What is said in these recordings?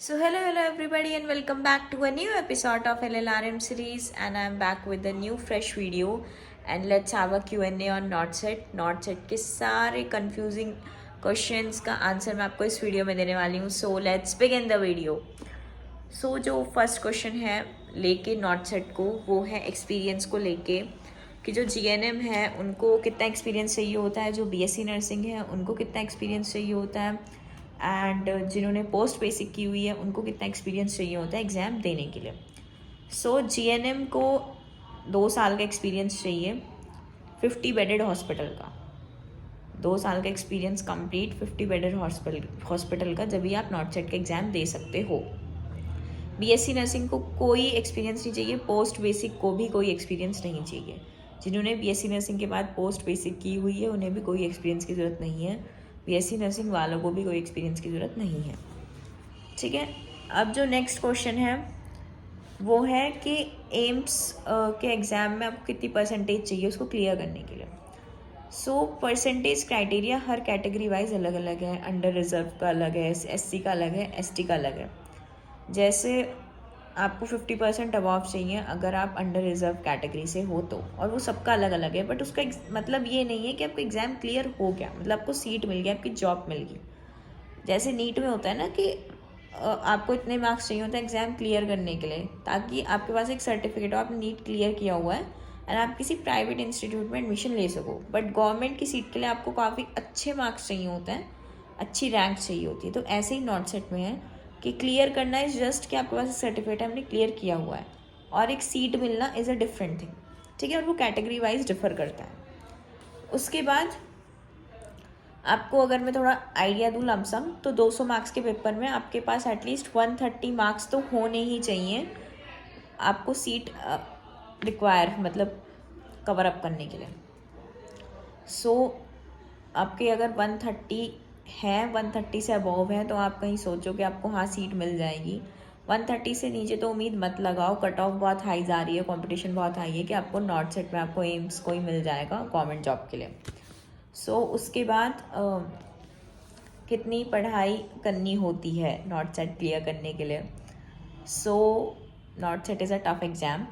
So hello everybody and welcome back to a new episode of LLRM series, and I'm back with a new fresh video, and let's have a Q&A on NotSet के सारे confusing questions का answer मैं आपको इस video में देने वाली हूँ. So let's begin the video. So जो फर्स्ट क्वेश्चन है लेके NotSet को, वो है एक्सपीरियंस को लेके कि जो GNM है उनको कितना एक्सपीरियंस चाहिए होता है, जो BSc नर्सिंग है उनको कितना एक्सपीरियंस चाहिए होता है, एंड जिन्होंने पोस्ट बेसिक की हुई है उनको कितना एक्सपीरियंस चाहिए होता है एग्ज़ाम देने के लिए. सो GNM को 2 साल का एक्सपीरियंस चाहिए 50 बेडेड हॉस्पिटल का. 2 साल का एक्सपीरियंस कंप्लीट 50 बेडेड हॉस्पिटल का, जब भी आप NotSet का एग्ज़ाम दे सकते हो. BSc नर्सिंग को कोई एक्सपीरियंस नहीं चाहिए, पोस्ट बेसिक को भी कोई एक्सपीरियंस नहीं चाहिए. जिन्होंने BSc नर्सिंग के बाद पोस्ट बेसिक की हुई है उन्हें भी कोई एक्सपीरियंस की ज़रूरत नहीं है. BSc नर्सिंग वालों को भी कोई एक्सपीरियंस की ज़रूरत नहीं है. ठीक है. अब जो नेक्स्ट क्वेश्चन है वो है कि एम्स के एग्ज़ाम में आपको कितनी परसेंटेज चाहिए उसको क्लियर करने के लिए. सो परसेंटेज क्राइटेरिया हर कैटेगरी वाइज अलग अलग है. अंडर रिजर्व का अलग है, SC का अलग है, ST का अलग है. जैसे आपको 50% अबव चाहिए अगर आप अंडर रिजर्व कैटेगरी से हो तो, और वो सबका अलग अलग है. बट उसका मतलब ये नहीं है कि आपको एग्ज़ाम क्लियर हो गया, मतलब आपको सीट मिल गई, आपकी जॉब मिल गई. जैसे नीट में होता है ना कि आपको इतने मार्क्स चाहिए होते हैं एग्ज़ाम क्लियर करने के लिए, ताकि आपके पास एक सर्टिफिकेट हो आपने नीट क्लियर किया हुआ है एंड आप किसी प्राइवेट इंस्टीट्यूट में एडमिशन ले सको. बट गवर्नमेंट की सीट के लिए आपको काफ़ी अच्छे मार्क्स चाहिए होते हैं, अच्छी रैंक चाहिए होती है. तो ऐसे ही NotSet में है कि क्लियर करना इज़ जस्ट कि आपके पास एक सर्टिफिकेट है, हमने क्लियर किया हुआ है, और एक सीट मिलना इज़ अ डिफरेंट थिंग. ठीक है. और वो कैटेगरी वाइज डिफर करता है. उसके बाद आपको अगर मैं थोड़ा आइडिया दूँ लमसम, तो 200 मार्क्स के पेपर में आपके पास एटलीस्ट 130 मार्क्स तो होने ही चाहिए आपको सीट रिक्वायर, मतलब कवर अप करने के लिए. सो आपके अगर 130 है, 130 से अबव है, तो आप कहीं सोचो कि आपको हाँ सीट मिल जाएगी. 130 से नीचे तो उम्मीद मत लगाओ, कट ऑफ बहुत हाई जा रही है, कंपटीशन बहुत हाई है कि आपको NotSet में आपको एम्स को ही मिल जाएगा गवर्नमेंट जॉब के लिए. सो उसके बाद कितनी पढ़ाई करनी होती है NotSet क्लियर करने के लिए. सो NotSet is a tough exam,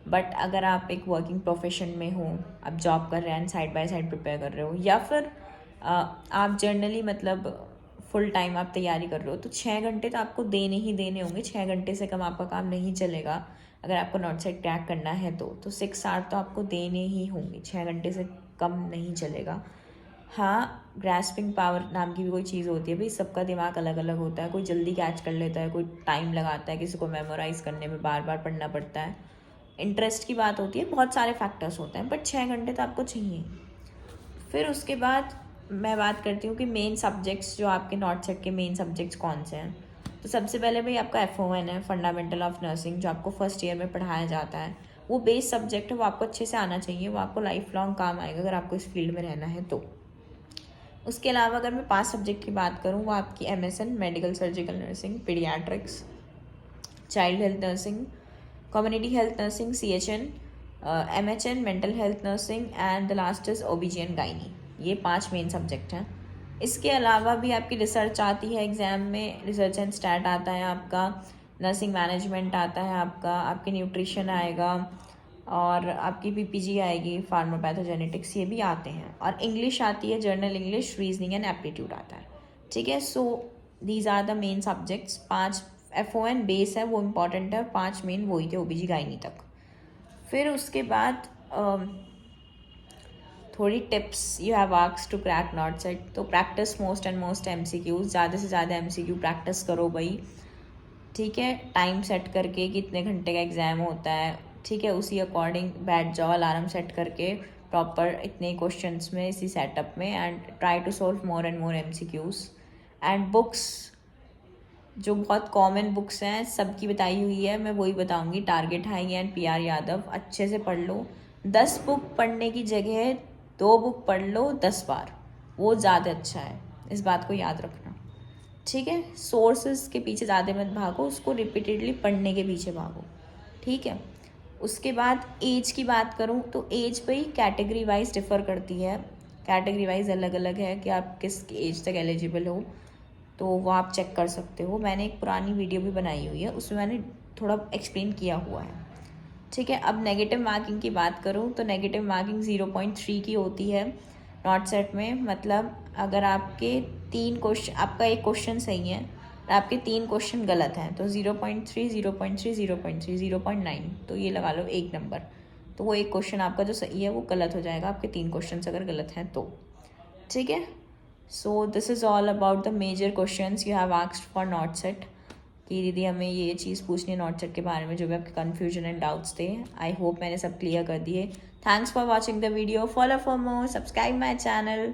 but अगर आप एक वर्किंग प्रोफेशन में हो, आप जॉब कर रहे हैं, साइड बाय साइड प्रिपेयर कर रहे हो, या फिर आप जर्नली मतलब फुल टाइम आप तैयारी कर रहे हो, तो 6 घंटे तो आपको देने ही देने होंगे. 6 घंटे से कम आपका काम नहीं चलेगा अगर आपको NotSet क्रैक करना है तो 6 आवर तो आपको देने ही होंगे. 6 घंटे से कम नहीं चलेगा. हाँ, ग्रास्पिंग पावर नाम की भी कोई चीज़ होती है भाई. सबका दिमाग अलग अलग होता है, कोई जल्दी कैच कर लेता है, कोई टाइम लगाता है, किसी को मेमोराइज़ करने में बार बार पढ़ना पड़ता है, इंटरेस्ट की बात होती है, बहुत सारे फैक्टर्स होते हैं. बट 6 घंटे तो आपको चाहिए. फिर उसके बाद मैं बात करती हूँ कि मेन सब्जेक्ट्स जो आपके NotSet के मेन सब्जेक्ट्स कौन से हैं. तो सबसे पहले भाई आपका FON है, फंडामेंटल ऑफ नर्सिंग, जो आपको फर्स्ट ईयर में पढ़ाया जाता है. वो बेस सब्जेक्ट है, वो आपको अच्छे से आना चाहिए, वो आपको लाइफ लॉन्ग काम आएगा अगर आपको इस फील्ड में रहना है तो. उसके अलावा अगर मैं 5 सब्जेक्ट की बात करूँ, वो आपकी MSN medical surgical nursing, paediatrics, child health nursing, community health nursing CHN, MHN mental health nursing, and the last is OBGYN gynae. ये 5 मेन सब्जेक्ट हैं. इसके अलावा भी आपकी रिसर्च आती है एग्ज़ाम में, रिसर्च एंड स्टैट आता है आपका, नर्सिंग मैनेजमेंट आता है आपका, आपकी न्यूट्रिशन आएगा, और आपकी PPG आएगी, फार्मापैथोजेनेटिक्स, ये भी आते हैं. और इंग्लिश आती है, general English, reasoning and aptitude आता है. ठीक है. So these are the main subjects. 5 FON base है, वो इम्पॉर्टेंट है, और 5 मेन वही थे OBG गाइनी तक. फिर उसके बाद थोड़ी tips you have asked to crack NotSet. तो practice most and most MCQs, ज़्यादा से ज़्यादा MCQ प्रैक्टिस करो भाई. ठीक है. टाइम सेट करके कितने घंटे का एग्ज़ाम होता है, ठीक है, उसी अकॉर्डिंग बैठ जाओ, अलार्म सेट करके प्रॉपर इतने क्वेश्चंस में, इसी सेटअप में, and try to solve more and more MCQs. And books, जो बहुत कॉमन बुक्स हैं सबकी बताई हुई है, मैं वही बताऊंगी. Target high and PR Yadav अच्छे से पढ़ लो. 10 बुक पढ़ने की जगह 2 बुक पढ़ लो 10 बार, वो ज़्यादा अच्छा है. इस बात को याद रखना. ठीक है. सोर्सेज के पीछे ज़्यादा मत भागो, उसको रिपीटेडली पढ़ने के पीछे भागो. ठीक है. उसके बाद एज की बात करूँ तो एज पे ही कैटेगरी वाइज डिफ़र करती है. कैटेगरी वाइज अलग अलग है कि आप किस एज तक एलिजिबल हो. तो वो आप चेक कर सकते हो। मैंने एक पुरानी वीडियो भी बनाई हुई है, उसमें मैंने थोड़ा एक्सप्लेन किया हुआ है। ठीक है, अब नेगेटिव मार्किंग की बात करूँ तो नेगेटिव मार्किंग 0.3 की होती है नॉट सेट में। मतलब अगर आपके 3 क्वेश्चन, आपका एक क्वेश्चन सही है और आपके 3 क्वेश्चन गलत हैं तो 0.3, 0.3, 0.3, 0.9, तो ये लगा लो 1 नंबर। तो वो एक क्वेश्चन आपका जो सही है वो गलत हो जाएगा, आपके 3 क्वेश्चन अगर गलत हैं तो। ठीक है, so this is all about the major questions you have asked for not set, कि दीदी हमें ये चीज़ पूछनी है नॉट सेट के बारे में, जो भी आपके कन्फ्यूजन एंड डाउट्स थे। आई होप मैंने सब क्लियर कर दिए। Thanks for watching the video, follow for more, subscribe my channel.